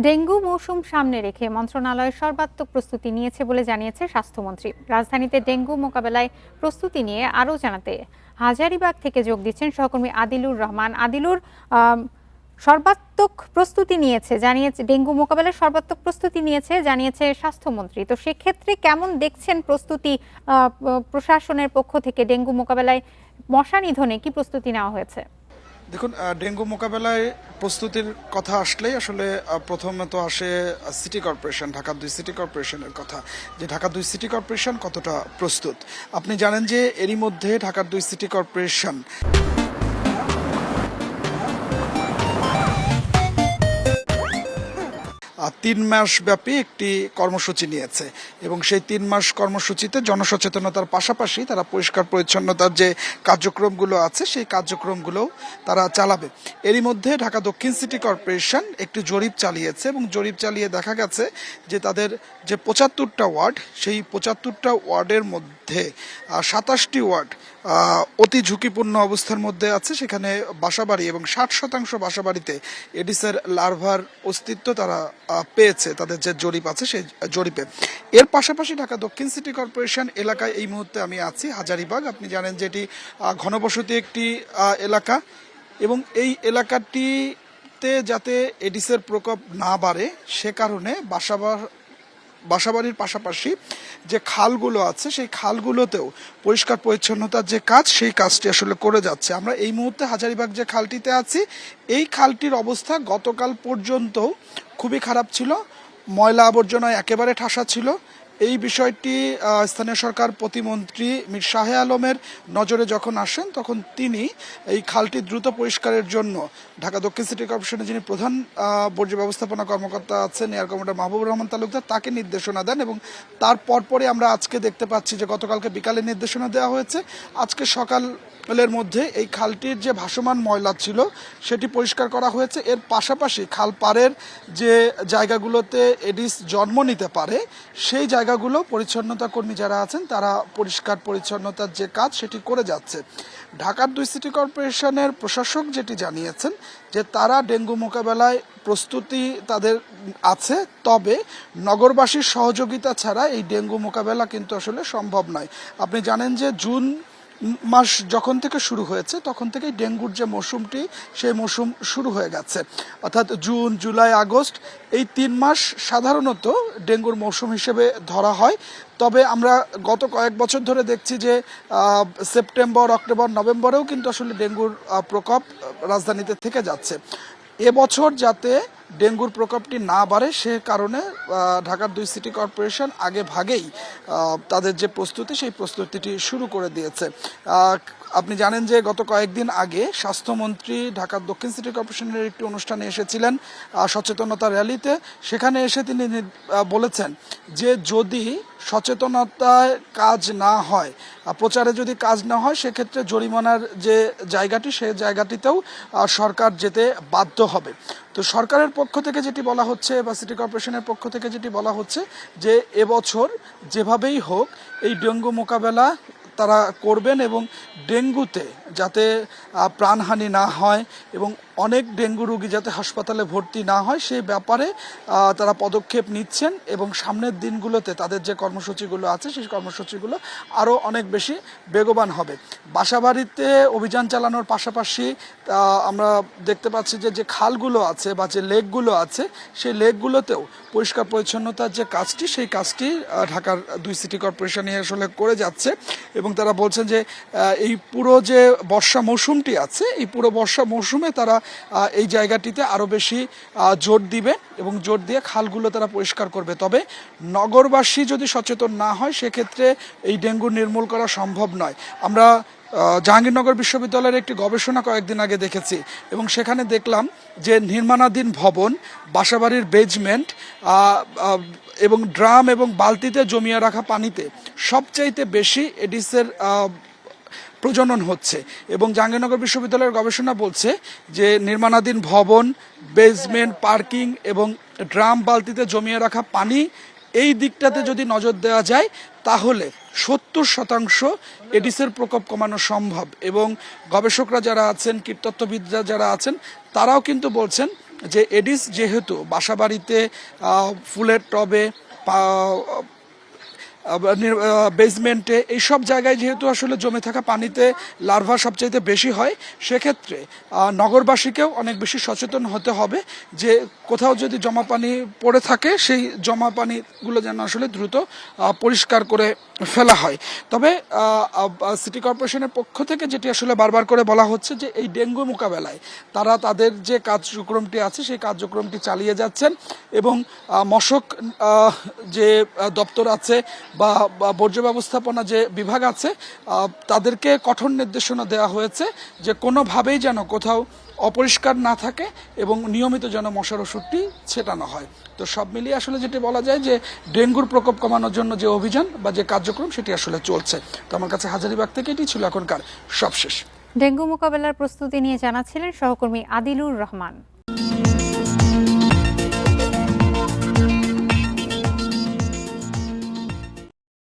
Dengue মৌসুম সামনে রেখে মন্ত্রণালয় সর্বাত্মক প্রস্তুতি নিয়েছে বলে জানিয়েছে স্বাস্থ্যমন্ত্রী। রাজধানীতে ডেঙ্গু মোকাবেলায় প্রস্তুতি নিয়ে আরও জানাতে হাজারীবাগ থেকে যোগ দিচ্ছেন সহকর্মী আদিলুর রহমান। আদিলুর, সর্বাত্মক প্রস্তুতি নিয়েছে জানিয়েছে, ডেঙ্গু মোকাবেলায় সর্বাত্মক প্রস্তুতি নিয়েছে জানিয়েছে স্বাস্থ্যমন্ত্রী। তো সেক্ষেত্রে কেমন দেখছেন প্রস্তুতি প্রশাসনের পক্ষ থেকে? ডেঙ্গু মোকাবেলায় মশা নিধনে কি প্রস্তুতি নেওয়া হয়েছে? দেখুন, ডেঙ্গু মোকাবেলায় প্রস্তুতির কথা আসলেই আসলে প্রথমে তো আসে সিটি কর্পোরেশন, ঢাকা ২ সিটি কর্পোরেশনের কথা, যে ঢাকা ২ সিটি কর্পোরেশন কতটা প্রস্তুত। আপনি জানেন যে এরই মধ্যে ঢাকার ২ সিটি কর্পোরেশন ৩ মাস ব্যাপী একটি কর্মসূচি নিয়েছে এবং সেই ৩ মাস কর্মসূচিতে জনসচেতনতার পাশাপাশি তারা পরিষ্কার পরিচ্ছন্নতার যে কার্যক্রমগুলো আছে সেই কার্যক্রমগুলোও তারা চালাবে। এরই মধ্যে ঢাকা দক্ষিণ সিটি কর্পোরেশন একটি জরিপ চালিয়েছে এবং জরিপ চালিয়ে দেখা গেছে যে তাদের যে ৭৫টা ওয়ার্ড, সেই ৭৫টা ওয়ার্ডের মধ্যে ২৭টি ওয়ার্ড অতি ঝুঁকিপূর্ণ অবস্থার মধ্যে আছে। সেখানে বাসাবাড়ি এবং ৬০% বাসাবাড়িতে এডিসের লার্ভার অস্তিত্ব তারা পেয়েছে তাদের যে জরিপ আছে সেই জরিপে। এর পাশাপাশি ঢাকা দক্ষিণ সিটি কর্পোরেশন এলাকায় এই মুহূর্তে আমি আছি হাজারীবাগ। আপনি জানেন যে এটি ঘনবসতি একটি এলাকা এবং এই এলাকাটিতে যাতে এডিসের প্রকোপ না বাড়ে সে কারণে বাসাবাড়ির পাশাপাশি যে খালগুলো আছে সেই খালগুলোতেও পরিষ্কার পরিচ্ছন্নতার যে কাজ সেই কাজটি আসলে করে যাচ্ছে। আমরা এই মুহূর্তে হাজারীবাগ যে খালটিতে আছি, এই খালটির অবস্থা গতকাল পর্যন্ত খুবই খারাপ ছিল, ময়লা আবর্জনায় একেবারে ঠাসা ছিল। এই বিষয়টি স্থানীয় সরকার প্রতিমন্ত্রী মীর শাহে আলমের নজরে যখন আসেন তখন তিনি এই খালটি দ্রুত পরিষ্কারের জন্য ঢাকা দক্ষিণ সিটি কর্পোরেশনের যিনি প্রধান বর্জ্য ব্যবস্থাপনা কর্মকর্তা আছেন এয়ার কমান্ডার মাহবুবুর রহমান তালুকদার তাকে নির্দেশনা দেন এবং তার পরপরই আমরা আজকে দেখতে পাচ্ছি যে গতকালকে বিকালে নির্দেশনা দেওয়া হয়েছে, আজকে সকালের মধ্যে এই খালটির যে ভাসমান ময়লা ছিল সেটি পরিষ্কার করা হয়েছে। এর পাশাপাশি খাল পাড়ের যে জায়গাগুলোতে এডিস জন্ম নিতে পারে সেই জায়গাগুলো পরিচ্ছন্নতা কর্মী যারা আছেন তারা পরিষ্কার পরিচ্ছন্নতার যে কাজ সেটি করে যাচ্ছে। ঢাকার ২ সিটি কর্পোরেশনের প্রশাসক যেটি জানিয়েছেন যে তারা ডেঙ্গু মোকাবেলায় প্রস্তুতি তাদের আছে, তবে নগরবাসীর সহযোগিতা ছাড়া এই ডেঙ্গু মোকাবেলা কিন্তু আসলে সম্ভব নয়। আপনি জানেন যে জুন মাস যখন থেকে শুরু হয়েছে তখন থেকেই ডেঙ্গুর যে মৌসুমটি সেই মৌসুম শুরু হয়ে গেছে, অর্থাৎ জুন, জুলাই, আগস্ট এই ৩ মাস সাধারণত ডেঙ্গুর মৌসুম হিসেবে ধরা হয়। তবে আমরা গত কয়েক বছর ধরে দেখছি যে সেপ্টেম্বর, অক্টোবর, নভেম্বরেও কিন্তু আসলে ডেঙ্গুর প্রকোপ রাজধানীতে থেকে যাচ্ছে। এবছর যাতে ডেঙ্গুর প্রকোপটি না বাড়ে সে কারণে ঢাকার ২ সিটি কর্পোরেশন আগে ভাগেই তাদের যে প্রস্তুতি সেই প্রস্তুতিটি শুরু করে দিয়েছে। আপনি জানেন যে গত কয়েকদিন আগে স্বাস্থ্যমন্ত্রী ঢাকার দক্ষিণ সিটি কর্পোরেশনের একটি অনুষ্ঠানে এসেছিলেন সচেতনতা র্যালিতে। সেখানে এসে তিনি বলেছেন যে যদি সচেতনতায় কাজ না হয়, প্রচারে যদি কাজ না হয় সেক্ষেত্রে জরিমানার যে জায়গাটি সেই জায়গাটিতেও সরকার যেতে বাধ্য হবে। তো সরকারের পক্ষ থেকে যেটি বলা হচ্ছে বা সিটি কর্পোরেশনের পক্ষ থেকে যেটি বলা হচ্ছে যে এবছর যেভাবেই হোক এই ডেঙ্গু মোকাবেলা তারা করবেন এবং ডেঙ্গুতে যাতে প্রাণহানি না হয় এবং অনেক ডেঙ্গু রোগী যাতে হাসপাতালে ভর্তি না হয় সেই ব্যাপারে তারা পদক্ষেপ নিচ্ছেন এবং সামনের দিনগুলোতে তাদের যে কর্মসূচিগুলো আছে সেই কর্মসূচিগুলো আরও অনেক বেশি বেগবান হবে। বাসাবাড়িতে অভিযান চালানোর পাশাপাশি আমরা দেখতে পাচ্ছি যে খালগুলো আছে বা যে লেকগুলো আছে সেই লেকগুলোতেও পরিষ্কার পরিচ্ছন্নতার যে কাজটি সেই কাজটি ঢাকার ২ সিটি কর্পোরেশনই আসলে করে যাচ্ছে এবং তারা বলছেন যে এই পুরো যে বর্ষা মৌসুমটি আছে এই পুরো বর্ষা মৌসুমে তারা এই জায়গাটিতে আরও বেশি জোর দিবে এবং জোর দিয়ে খালগুলো তারা পরিষ্কার করবে। তবে নগরবাসী যদি সচেতন না হয় সেক্ষেত্রে এই ডেঙ্গু নির্মূল করা সম্ভব নয়। আমরা জাহাঙ্গীরনগর বিশ্ববিদ্যালয়ের একটি গবেষণা কয়েকদিন আগে দেখেছি এবং সেখানে দেখলাম যে নির্মাণাধীন ভবন, বাসাবাড়ির বেজমেন্ট এবং ড্রাম এবং বালতিতে জমিয়ে রাখা পানিতে সবচাইতে বেশি এডিসের প্রজনন হচ্ছে এবং জাহাঙ্গীরনগর বিশ্ববিদ্যালয়ের গবেষণা বলছে যে নির্মাণাধীন ভবন, বেসমেন্ট, পার্কিং এবং ড্রাম বালতিতে জমিয়ে রাখা পানি এই দিকটাতে যদি নজর দেওয়া যায় তাহলে ৭০% এডিসের প্রকোপ কমানো সম্ভব এবং গবেষকরা যারা আছেন, কীটতত্ত্ববিদরা যারা আছেন তারাও কিন্তু বলছেন যে এডিস যেহেতু বাসাবাড়িতে ফুলের টবে বেসমেন্টে এইসব জায়গায় যেহেতু আসলে জমে থাকা পানিতে লার্ভা সবচাইতে বেশি হয়, সেক্ষেত্রে নগরবাসীকেও অনেক বেশি সচেতন হতে হবে যে কোথাও যদি জমা পানি পড়ে থাকে সেই জমা পানিগুলো যেন আসলে দ্রুত পরিষ্কার করে ফেলা হয়। তবে সিটি কর্পোরেশনের পক্ষ থেকে যেটি আসলে বারবার করে বলা হচ্ছে যে এই ডেঙ্গু মোকাবেলায় তারা তাদের যে কার্যক্রমটি আছে সেই কার্যক্রমটি চালিয়ে যাচ্ছেন এবং মশক যে দপ্তর আছে বা বর্জ্য ব্যবস্থাপনা যে বিভাগ আছে তাদেরকে কঠোর নির্দেশনা দেওয়া হয়েছে যে কোনোভাবেই যেন কোথাও অপরিষ্কার না থাকে এবং নিয়মিত যেন মশার ওষুধটি ছেটানো হয়। তো সব মিলিয়ে আসলে যেটি বলা যায় যে ডেঙ্গুর প্রকোপ কমানোর জন্য যে অভিযান বা যে কার্যক্রম সেটি আসলে চলছে। তো আমার কাছে হাজারীবাগ থেকে এটি ছিল এখনকার সবশেষ। ডেঙ্গু মোকাবেলার প্রস্তুতি নিয়ে জানাচ্ছিলেন সহকর্মী আদিলুর রহমান।